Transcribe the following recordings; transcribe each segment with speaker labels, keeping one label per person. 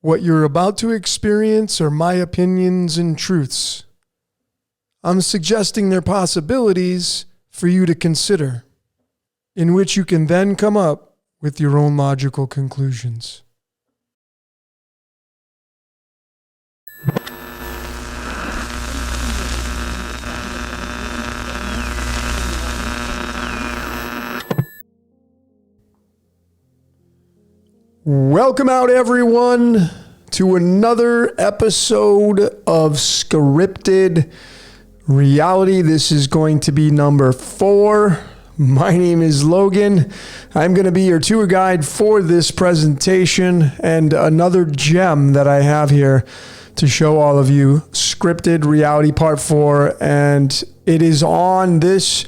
Speaker 1: What you're about to experience are my opinions and truths. I'm suggesting they're possibilities for you to consider, in which you can then come up with your own logical conclusions. Welcome out, everyone, to another episode of Scripted Reality. This is going to be number 4. My name is Logan. I'm going to be your tour guide for this presentation and another gem that I have here to show all of you. Scripted Reality Part 4, and it is on this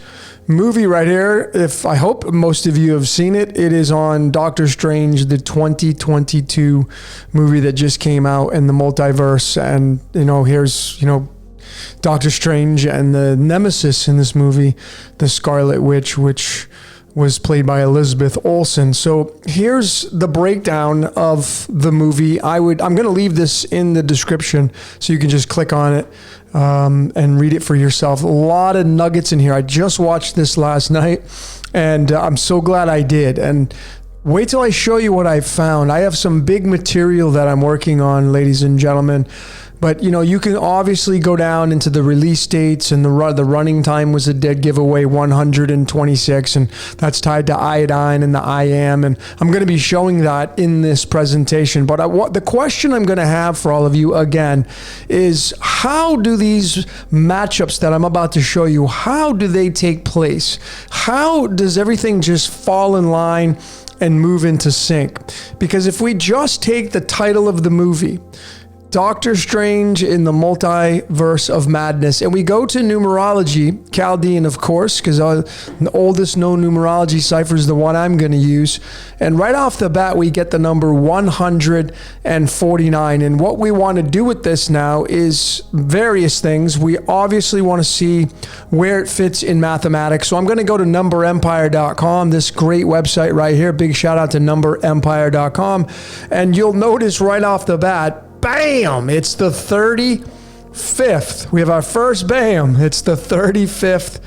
Speaker 1: movie right here. I hope most of you have seen it. It is on Doctor Strange, the 2022 movie that just came out in the Multiverse. And, here's, Doctor Strange and the nemesis in this movie, the Scarlet Witch, which was played by Elizabeth Olsen. So here's the breakdown of the movie. I'm going to leave this in the description so you can just click on it and read it for yourself. A lot of nuggets in here. I just watched this last night, and I'm so glad I did. And wait till I show you what I found. I have some big material that I'm working on, ladies and gentlemen. But, you can obviously go down into the release dates, and the running time was a dead giveaway, 126, and that's tied to iodine and the IM, and I'm going to be showing that in this presentation. But the question I'm going to have for all of you, again, is how do these matchups that I'm about to show you, how do they take place? How does everything just fall in line and move into sync? Because if we just take the title of the movie, Doctor Strange in the Multiverse of Madness, and we go to numerology, Chaldean, of course, because the oldest known numerology cipher is the one I'm going to use. And right off the bat, we get the number 149. And what we want to do with this now is various things. We obviously want to see where it fits in mathematics. So I'm going to go to numberempire.com, this great website right here. Big shout out to numberempire.com. And you'll notice right off the bat, bam, it's the 35th. We have our first bam. It's the 35th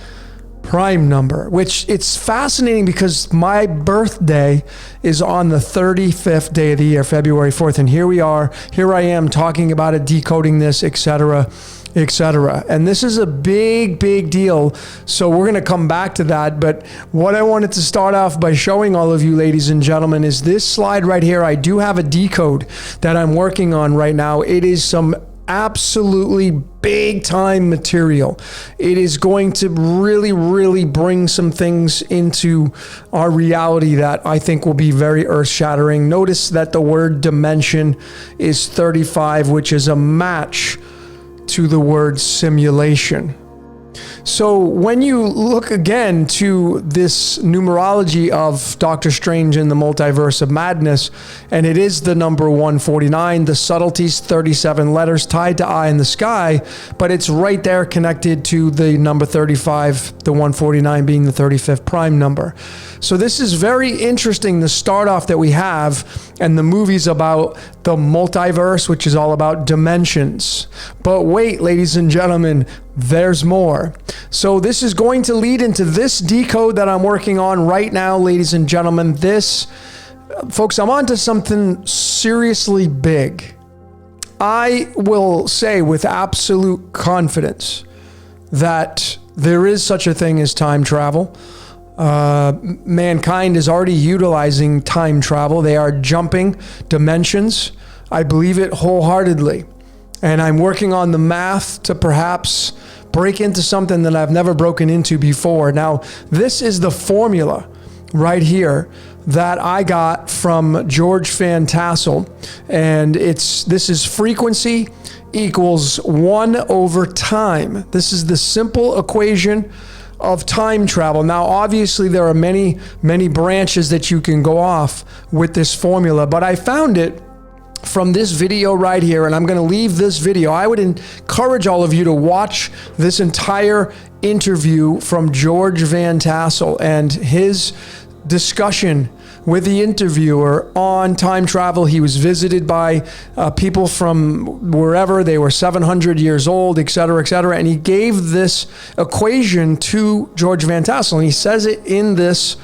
Speaker 1: prime number, which it's fascinating because my birthday is on the 35th day of the year, February 4th. And here I am talking about it, decoding this, etc., etc. And this is a big, big deal. So we're going to come back to that. But what I wanted to start off by showing all of you, ladies and gentlemen, is this slide right here. I do have a decode that I'm working on right now. It is some absolutely big time material. It is going to really, really bring some things into our reality that I think will be very earth shattering. Notice that the word dimension is 35, which is a match to the word simulation. So when you look again to this numerology of Doctor Strange in the Multiverse of Madness, and it is the number 149, the subtleties, 37 letters tied to eye in the sky, but it's right there connected to the number 35, the 149 being the 35th prime number. So this is very interesting, the start off that we have, and the movie's about the multiverse, which is all about dimensions. But wait, ladies and gentlemen, there's more. So this is going to lead into this decode that I'm working on right now, ladies and gentlemen. Folks, I'm on to something seriously big. I will say with absolute confidence that there is such a thing as time travel. Mankind is already utilizing time travel. They are jumping dimensions. I believe it wholeheartedly. And I'm working on the math to perhaps break into something that I've never broken into before. Now, this is the formula right here that I got from George Van Tassel. And this is frequency equals 1 over time. This is the simple equation of time travel. Now, obviously, there are many, many branches that you can go off with this formula, but I found it from this video right here, and I'm going to leave this video. I would encourage all of you to watch this entire interview from George Van Tassel and his discussion with the interviewer on time travel. He was visited by people from wherever. They were 700 years old, et cetera, et cetera. And he gave this equation to George Van Tassel, and he says it in this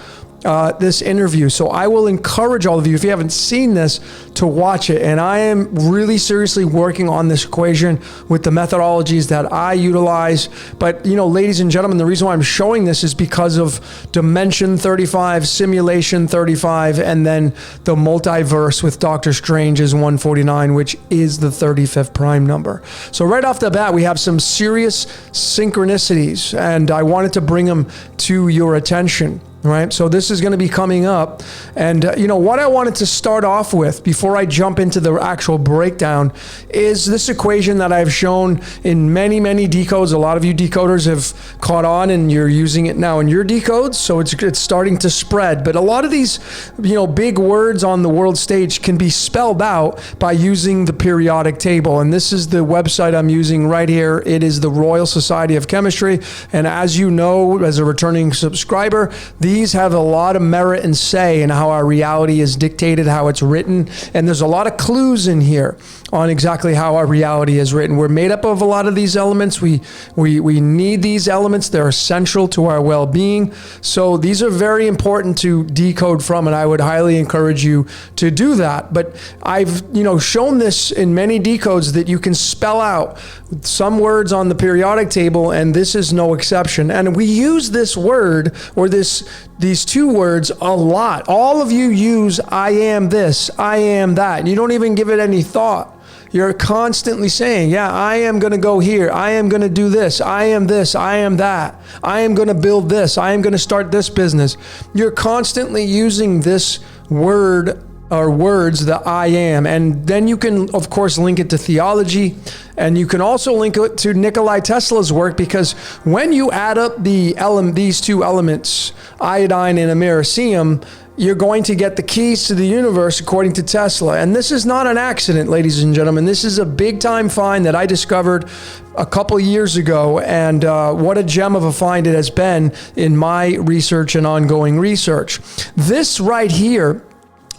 Speaker 1: interview. So I will encourage all of you, if you haven't seen this, to watch it. And I am really seriously working on this equation with the methodologies that I utilize. But, ladies and gentlemen, the reason why I'm showing this is because of Dimension 35, Simulation 35, and then the Multiverse with Doctor Strange is 149, which is the 35th prime number. So right off the bat, we have some serious synchronicities, and I wanted to bring them to your attention. Right. So this is going to be coming up. And, what I wanted to start off with before I jump into the actual breakdown is this equation that I've shown in many, many decodes. A lot of you decoders have caught on and you're using it now in your decodes. So it's starting to spread. But a lot of these, big words on the world stage can be spelled out by using the periodic table. And this is the website I'm using right here. It is the Royal Society of Chemistry. And as you know, as a returning subscriber, these have a lot of merit and say in how our reality is dictated, how it's written. And there's a lot of clues in here on exactly how our reality is written. We're made up of a lot of these elements. We need these elements. They're essential to our well-being. So these are very important to decode from, and I would highly encourage you to do that. But I've, shown this in many decodes that you can spell out some words on the periodic table, and this is no exception. And we use this word or these two words a lot. All of you use I am this, I am that. And you don't even give it any thought. You're constantly saying, yeah, I am going to go here. I am going to do this. I am this. I am that. I am going to build this. I am going to start this business. You're constantly using this word or words, the I am. And then you can, of course, link it to theology. And you can also link it to Nikola Tesla's work, because when you add up these two elements, iodine and americium, you're going to get the keys to the universe according to Tesla. And this is not an accident, ladies and gentlemen. This is a big time find that I discovered a couple years ago. And what a gem of a find it has been in my research and ongoing research. This right here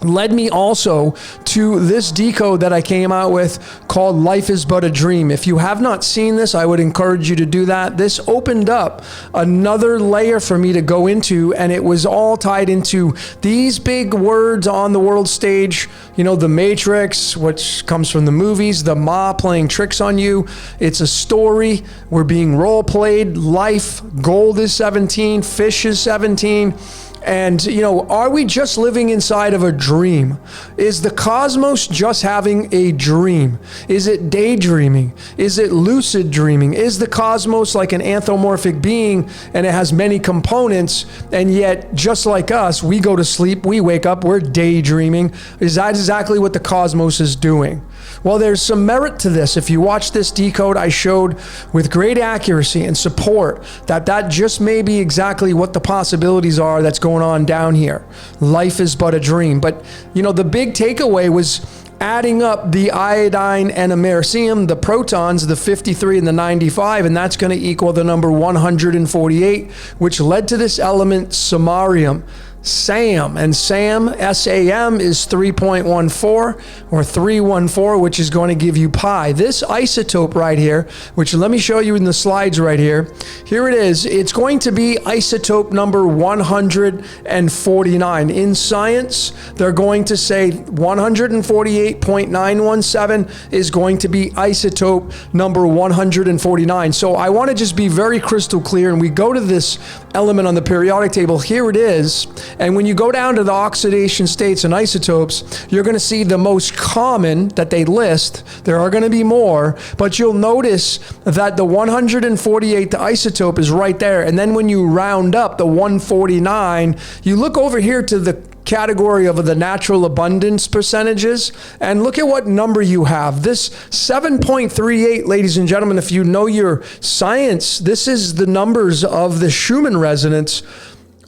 Speaker 1: led me also to this decode that I came out with called Life is But a Dream. If you have not seen this, I would encourage you to do that. This opened up another layer for me to go into, and it was all tied into these big words on the world stage. The Matrix, which comes from the movies, the Ma playing tricks on you. It's a story. We're being role played. Life, gold is 17, fish is 17. And, are we just living inside of a dream? Is the cosmos just having a dream? Is it daydreaming? Is it lucid dreaming? Is the cosmos like an anthropomorphic being and it has many components, and yet just like us, we go to sleep, we wake up, we're daydreaming? Is that exactly what the cosmos is doing? Well, there's some merit to this. If you watch this decode, I showed with great accuracy and support that just may be exactly what the possibilities are that's going on down here. Life is but a dream. But, the big takeaway was adding up the iodine and americium, the protons, the 53 and the 95, and that's going to equal the number 148, which led to this element samarium. SAM, and SAM, S-A-M, is 3.14 or 314, which is going to give you pi. This isotope right here, which let me show you in the slides right here. Here it is. It's going to be isotope number 149. In science, they're going to say 148.917 is going to be isotope number 149. So I want to just be very crystal clear, and we go to this element on the periodic table. Here it is. And when you go down to the oxidation states and isotopes, you're going to see the most common that they list. There are going to be more, but you'll notice that the 148, the isotope, is right there. And then when you round up the 149, you look over here to the category of the natural abundance percentages, and look at what number you have. This 7.38, ladies and gentlemen, if you know your science, this is the numbers of the Schumann resonance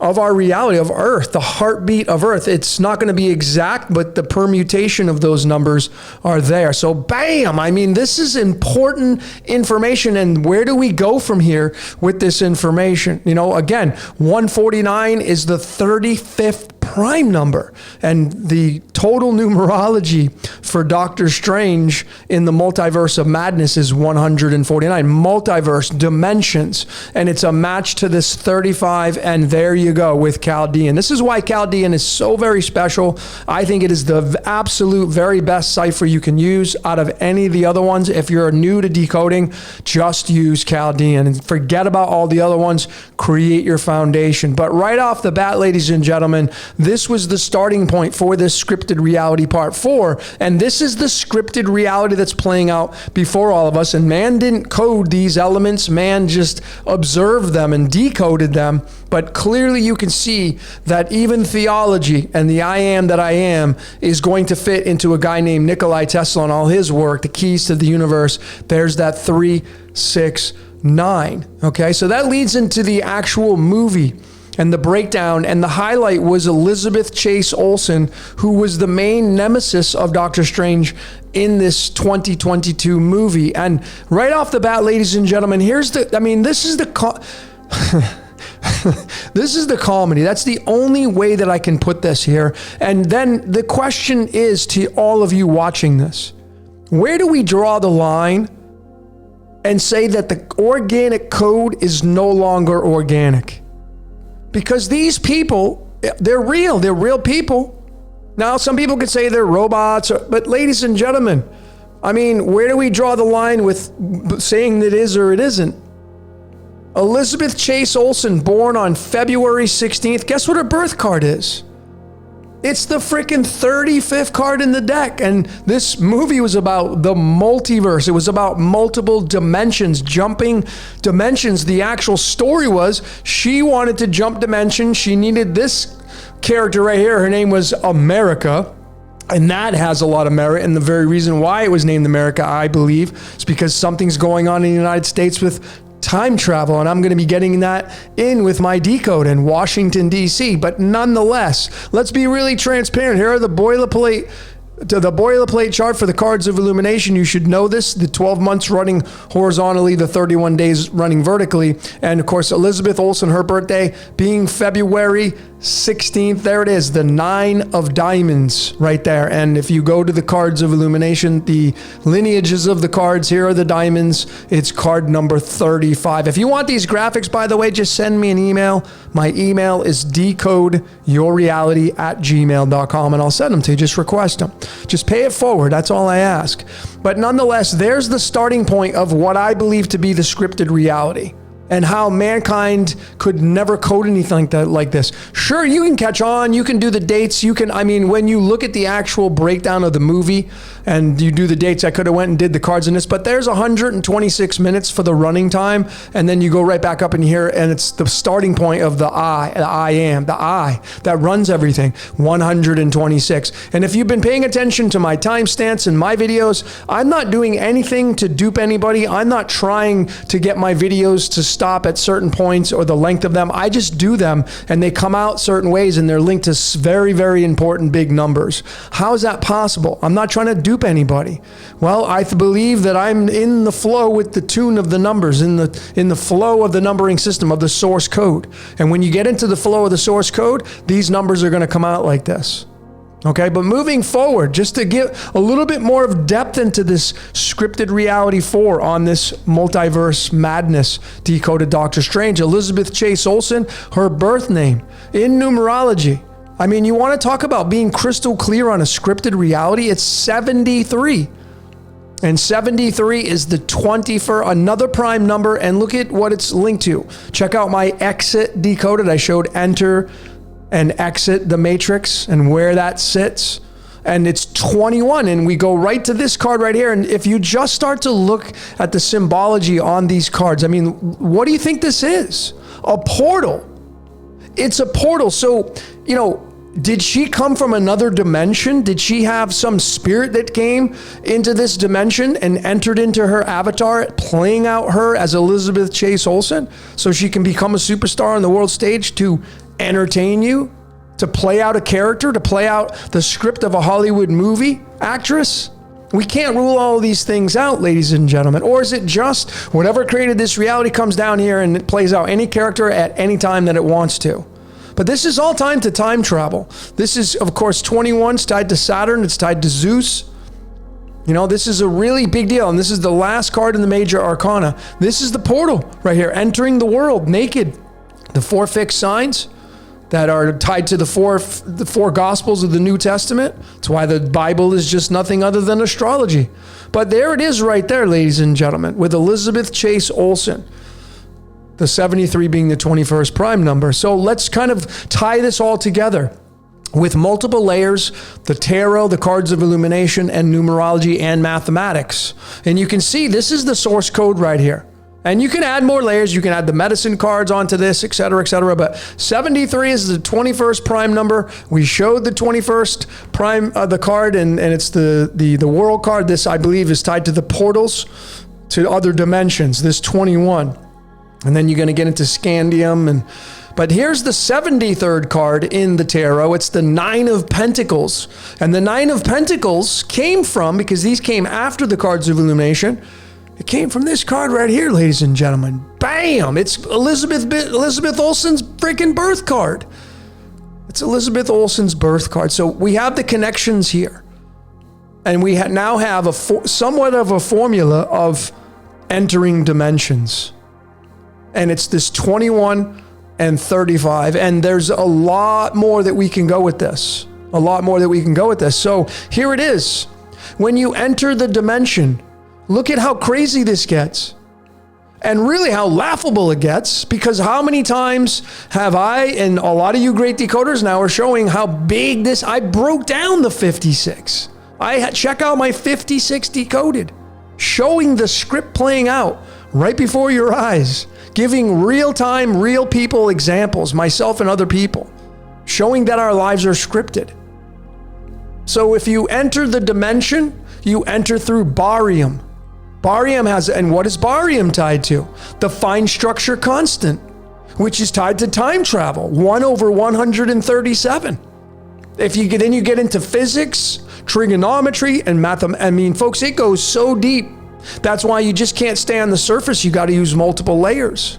Speaker 1: of our reality, of Earth, the heartbeat of Earth. It's not going to be exact, but the permutation of those numbers are there. So bam, this is important information. And where do we go from here with this information? Again, 149 is the 35th prime number. And the total numerology for Doctor Strange in the Multiverse of Madness is 149. Multiverse, dimensions. And it's a match to this 35. And there you go with Chaldean. This is why Chaldean is so very special. I think it is the absolute very best cipher you can use out of any of the other ones. If you're new to decoding, just use Chaldean and forget about all the other ones. Create your foundation. But right off the bat, ladies and gentlemen, this was the starting point for this scripted reality part 4. And this is the scripted reality that's playing out before all of us. And man didn't code these elements. Man just observed them and decoded them. But clearly you can see that even theology and the I am that I am is going to fit into a guy named Nikolai Tesla and all his work, the keys to the universe. There's that 3, 6, 9. Okay, so that leads into the actual movie and the breakdown. And the highlight was Elizabeth Chase Olsen, who was the main nemesis of Doctor Strange in this 2022 movie. And right off the bat, ladies and gentlemen, this is the this is the comedy. That's the only way that I can put this here. And then the question is to all of you watching this, where do we draw the line and say that the organic code is no longer organic? Because these people, they're real people. Now, some people could say they're robots, but ladies and gentlemen, I mean, where do we draw the line with saying that it is or it isn't? Elizabeth Chase Olsen, born on February 16th. Guess what her birth card is? It's the freaking 35th card in the deck. And this movie was about the multiverse. It was about multiple dimensions, jumping dimensions. The actual story was she wanted to jump dimensions. She needed this character right here. Her name was America. And that has a lot of merit. And the very reason why it was named America, I believe, is because something's going on in the United States with time travel, and I'm going to be getting that in with my decode in Washington, D.C. But nonetheless, let's be really transparent. Here are the boilerplate chart for the cards of illumination. You should know this. The 12 months running horizontally, the 31 days running vertically. And of course, Elizabeth Olsen, her birthday being February 16th. There it is, the 9 of diamonds right there. And if you go to the cards of illumination, the lineages of the cards, here are the diamonds. It's card number 35. If you want these graphics, by the way, just send me an email. My email is decodeyourreality@gmail.com, and I'll send them to you. Just request them. Just pay it forward. That's all I ask. But nonetheless, there's the starting point of what I believe to be the scripted reality, and how mankind could never code anything like this. Sure, you can catch on, you can do the dates, when you look at the actual breakdown of the movie and you do the dates, I could have went and did the cards in this, but there's 126 minutes for the running time, and then you go right back up in here, and it's the starting point of the I that runs everything, 126. And if you've been paying attention to my timestamps and my videos, I'm not doing anything to dupe anybody. I'm not trying to get my videos to stop at certain points or the length of them. I just do them and they come out certain ways and they're linked to very, very important big numbers. How is that possible? I'm not trying to dupe anybody. Well, I believe that I'm in the flow with the tune of the numbers, in the flow of the numbering system of the source code. And when you get into the flow of the source code, these numbers are going to come out like this. Okay, but moving forward, just to give a little bit more of depth into this scripted reality 4 on this multiverse madness decoded Doctor Strange, Elizabeth Chase Olsen, her birth name in numerology. I mean, you want to talk about being crystal clear on a scripted reality? It's 73. And 73 is the 21st, another prime number. And look at what it's linked to. Check out my exit decoded. I showed enter and exit the matrix and where that sits. And it's 21. And we go right to this card right here. And if you just start to look at the symbology on these cards, I mean, what do you think this is? A portal. It's a portal. So, did she come from another dimension? Did she have some spirit that came into this dimension and entered into her avatar, playing out her as Elizabeth Chase Olsen so she can become a superstar on the world stage to entertain you, to play out a character, to play out the script of a Hollywood movie actress? We can't rule all of these things out, ladies and gentlemen. Or is it just whatever created this reality comes down here and it plays out any character at any time that it wants to? But this is all tied to time travel. This is, of course, 21. It's tied to Saturn. It's tied to Zeus. You know, this is a really big deal. And this is the last card in the major arcana. This is the portal right here, entering the world naked. The 4 fixed signs that are tied to the four gospels of the New Testament. That's why the Bible is just nothing other than astrology. But there it is right there, ladies and gentlemen, with Elizabeth Chase Olsen. The 73 being the 21st prime number. So let's kind of tie this all together with multiple layers, the tarot, the cards of illumination, and numerology and mathematics. And you can see this is the source code right here. And you can add more layers. You can add the medicine cards onto this, et cetera, et cetera. But 73 is the 21st prime number. We showed the 21st prime, the card, and it's the world card. This, I believe, is tied to the portals to other dimensions, this 21. And then you're going to get into scandium. But here's the 73rd card in the tarot. It's the 9 of Pentacles. And the 9 of Pentacles came from, because these came after the cards of illumination, it came from this card right here, ladies and gentlemen. Bam! It's Elizabeth Olsen's freaking birth card. It's Elizabeth Olsen's birth card. So we have the connections here. And we now have somewhat of a formula of entering dimensions. And it's this 21 and 35. And there's a lot more that we can go with this. A lot more that we can go with this. So here it is. When you enter the dimension, look at how crazy this gets. And really how laughable it gets, because how many times have I, and a lot of you great decoders now are showing how big this, I broke down the 56. Check out my 56 decoded, showing the script playing out right before your eyes, giving real-time, real people examples, myself and other people, showing that our lives are scripted. So if you enter the dimension, you enter through barium. Barium has, and what is barium tied to? The fine structure constant, which is tied to time travel, 1/137. Then you get into physics, trigonometry, and math. I mean, folks, it goes so deep. That's why you just can't stay on the surface. You got to use multiple layers.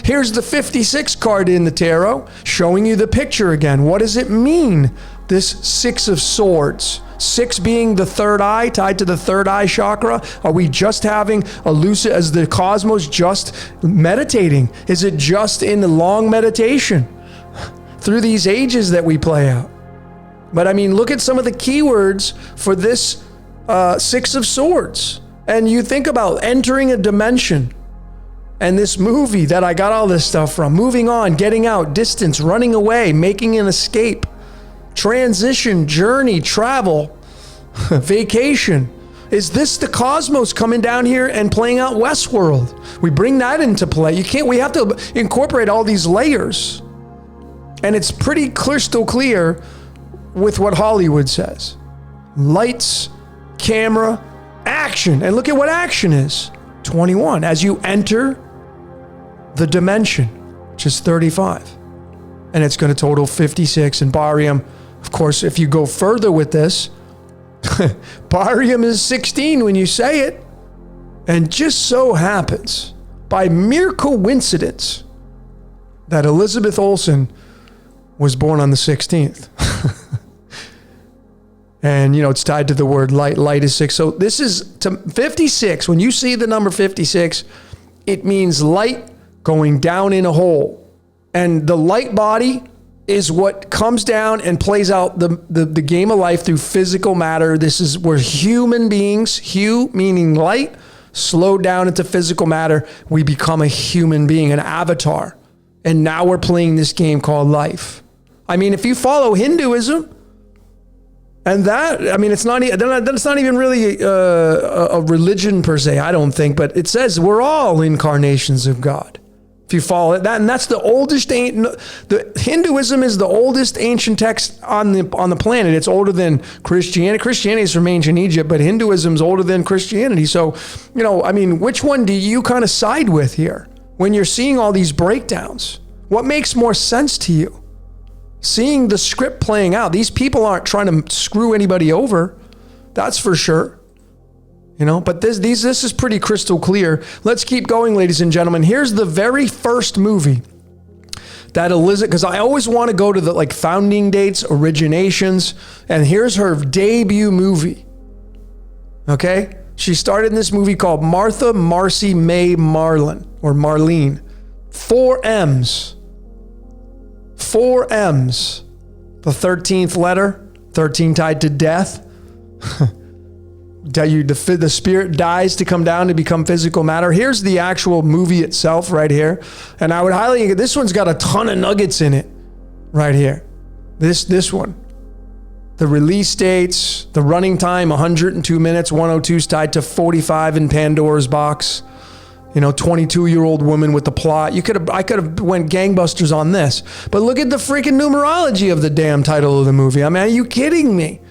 Speaker 1: Here's the 56 card in the tarot, showing you the picture again. What does it mean? This 6 of Swords. 6 being the third eye, tied to the third eye chakra. Are we just having a lucid, as the cosmos just meditating? Is it just in the long meditation through these ages that we play out? But I mean, look at some of the keywords for this 6 of Swords. And you think about entering a dimension, and this movie that I got all this stuff from, moving on, getting out, distance, running away, making an escape, transition, journey, travel, vacation. Is this the cosmos coming down here and playing out Westworld? We bring that into play. We have to incorporate all these layers. And it's pretty crystal clear with what Hollywood says. Lights, camera, action. And look at what action is. 21. As you enter the dimension, which is 35. And it's going to total 56. And barium, of course, if you go further with this, barium is 16 when you say it. And just so happens, by mere coincidence, that Elizabeth Olsen was born on the 16th. And, you know, it's tied to the word light. Light is 6. So this is to 56. When you see the number 56, it means light going down in a hole. And the light body is what comes down and plays out the game of life through physical matter. This is where human beings, hue meaning light, slow down into physical matter. We become a human being, an avatar. And now we're playing this game called life. I mean, if you follow Hinduism, and that, I mean, it's not even really a religion per se, I don't think, but it says we're all incarnations of God. If you follow it, and that's the oldest, the Hinduism is the oldest ancient text on the planet. It's older than Christianity. Christianity is from ancient Egypt, but Hinduism is older than Christianity. So, you know, I mean, which one do you kind of side with here when you're seeing all these breakdowns? What makes more sense to you? Seeing the script playing out. These people aren't trying to screw anybody over. That's for sure. You know, but this is pretty crystal clear. Let's keep going, ladies and gentlemen. Here's the very first movie that Elizabeth, because I always want to go to the like founding dates, originations, and here's her debut movie. Okay? She started in this movie called Martha Marcy May Marlin, or Marlene. 4 M's. 4 M's. The 13th letter, 13 tied to death. The spirit dies to come down to become physical matter. Here's the actual movie itself right here. And I would highly, this one's got a ton of nuggets in it right here. This one. The release dates, the running time, 102 minutes, 102 is tied to 45 in Pandora's box. 22-year-old woman with the plot. I could have went gangbusters on this. But look at the freaking numerology of the damn title of the movie. I mean, are you kidding me?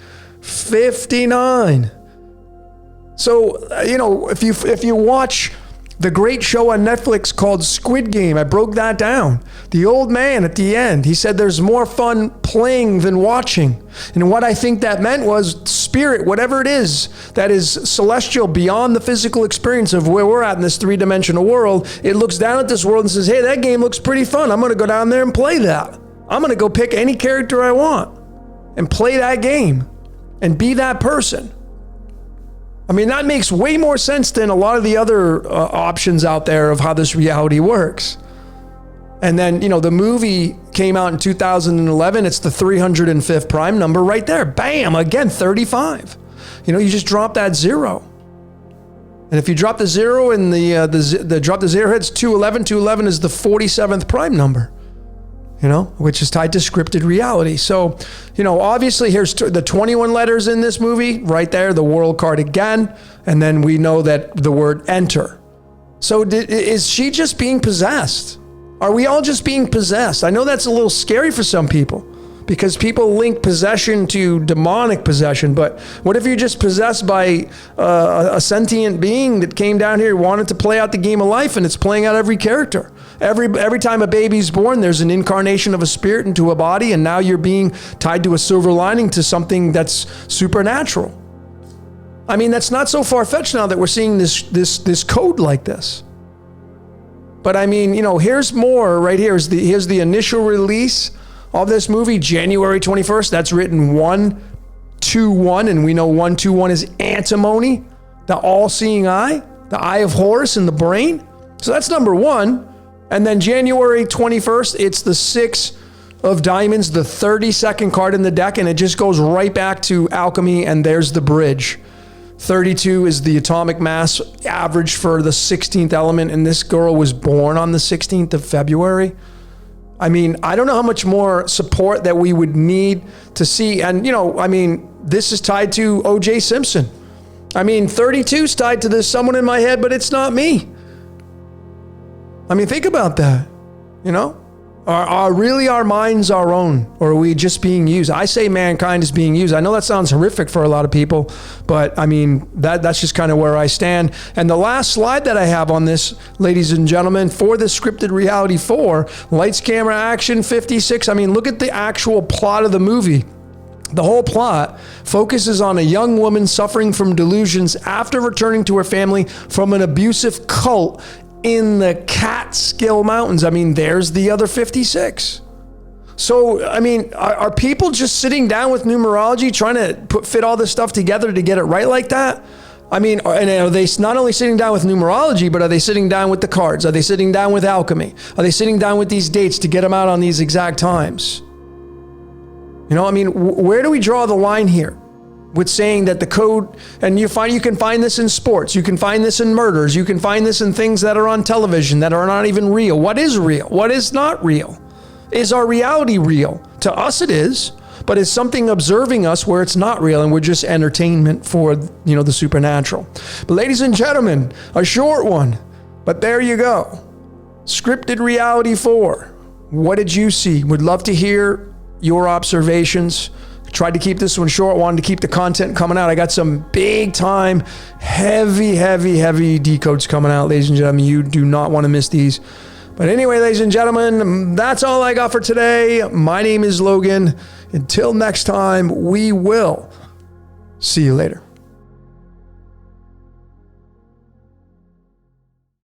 Speaker 1: 59. So, if you watch the great show on Netflix called Squid Game, I broke that down. The old man at the end, he said there's more fun playing than watching. And what I think that meant was spirit, whatever it is that is celestial beyond the physical experience of where we're at in this 3-dimensional world, it looks down at this world and says, hey, that game looks pretty fun. I'm going to go down there and play that. I'm going to go pick any character I want and play that game and be that person. I mean, that makes way more sense than a lot of the other options out there of how this reality works. And then, the movie came out in 2011. It's the 305th prime number right there. Bam, again, 35. You just drop that 0. And if you drop the 0 and the drop the 0 hits 211, 211 is the 47th prime number. Which is tied to scripted reality. So, obviously here's the 21 letters in this movie right there, the world card again. And then we know that the word enter. So is she just being possessed? Are we all just being possessed? I know that's a little scary for some people because people link possession to demonic possession. But what if you're just possessed by a sentient being that came down here, wanted to play out the game of life, and it's playing out every character? Every time a baby's born, there's an incarnation of a spirit into a body, and now you're being tied to a silver lining to something that's supernatural. I mean, that's not so far-fetched now that we're seeing this code like this. But I mean, here's more right here. Here's the initial release of this movie, January 21st. That's written 121, and we know 121 is antimony, the all-seeing eye, the eye of Horus in the brain. So that's number 1. And then January 21st, it's the 6 of diamonds, the 32nd card in the deck, and it just goes right back to alchemy, and there's the bridge. 32 is the atomic mass average for the 16th element, and this girl was born on the 16th of February. I mean, I don't know how much more support that we would need to see. And, this is tied to O.J. Simpson. 32 is tied to this someone in my head, but it's not me. Think about that. Are really our minds our own, or are we just being used? I say mankind is being used. I know that sounds horrific for a lot of people, but that's just kind of where I stand. And the last slide that I have on this, ladies and gentlemen, for the scripted reality 4, lights, camera, action, 56. Look at the actual plot of the movie. The whole plot focuses on a young woman suffering from delusions after returning to her family from an abusive cult in the Catskill Mountains. There's the other 56. So, are people just sitting down with numerology trying to fit all this stuff together to get it right like that? And are they not only sitting down with numerology, but are they sitting down with the cards? Are they sitting down with alchemy? Are they sitting down with these dates to get them out on these exact times? Where do we draw the line here with saying that the code, and you can find this in sports, you can find this in murders, you can find this in things that are on television that are not even real. What is real? What is not real? Is our reality real? To us it is, but is something observing us where it's not real and we're just entertainment for, the supernatural. But ladies and gentlemen, a short one, but there you go. Scripted reality 4. What did you see? Would love to hear your observations. Tried to keep this one short, wanted to keep the content coming out. I got some big time, heavy decodes coming out, ladies and gentlemen. You do not want to miss these. But anyway, ladies and gentlemen, that's all I got for today. My name is Logan. Until next time, we will see you later.